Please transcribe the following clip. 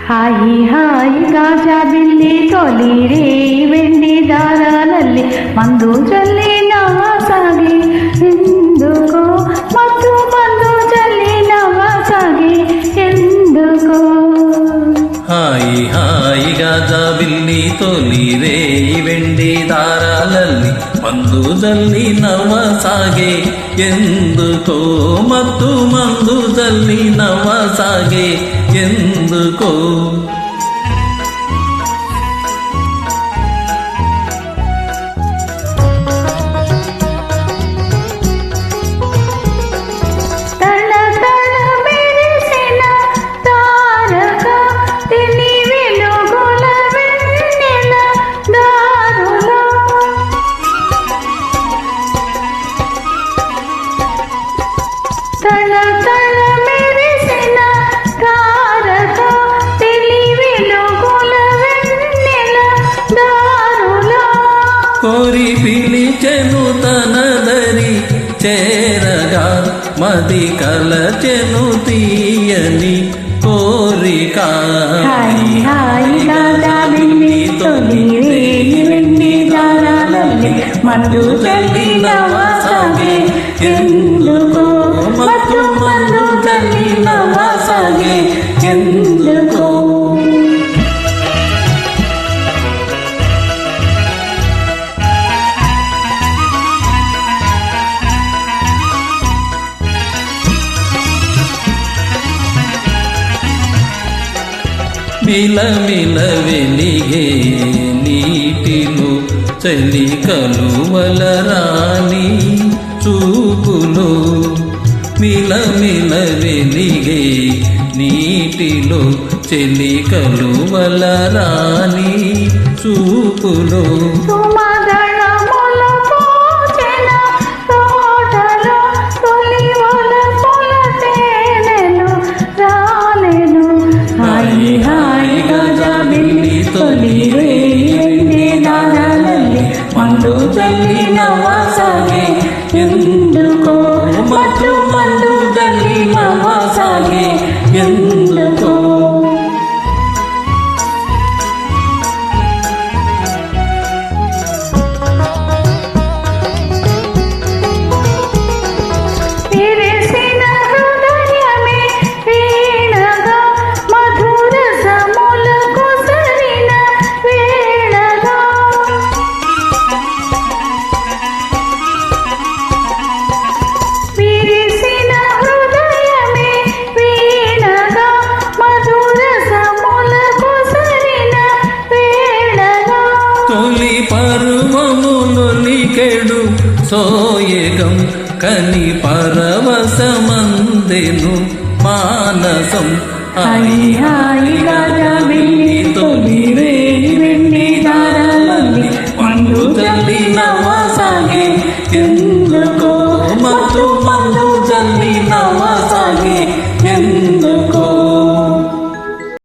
ಹಾಯಿ ಹಾಯಿ ಗಾಜಾ ಬಿಲ್ಲಿ ತೊಲಿರೆ వెండి దారాలల్లి మందు చల్లిన సాగి ఎందుకో మత్తు మందు చల్లిన సాగి ఎందుకో హాయి హాయి గాజా బిల్లి తొలిరే వెండి దారాలల్లి మందు జల్లినవ సాగే ఎందుకో మత్తు మందు జల్లినవ సాగే ఎందుకో కోరి పిలిచెను తనదరి చేరగా మది కలచెను తీయని కోరిక హాయి హాయి గాజా బిల్లి తొలిరే వెండి దారాలల్లి మందు చల్లినవ సాగే ఎందుకో మత్తు మందు చల్లినవ సాగే ఎందుకో మిలమిల వెలిగే నీటిలో చలి కలువల రాణి చూపులో మిలమిల వెలిగే నీటిలో చలి కలువల రాణి చూపులో తొలిరే వెండి దారాలల్లి మందు చల్లినవ సాగే ఎందుకో మత్తు మందు చల్లినవ సాగే ఎందుకో పరువములొలికెడు సోయగం కని పరవశమందెను మానసం హాయి హాయి గాజా బిల్లి తొలిరే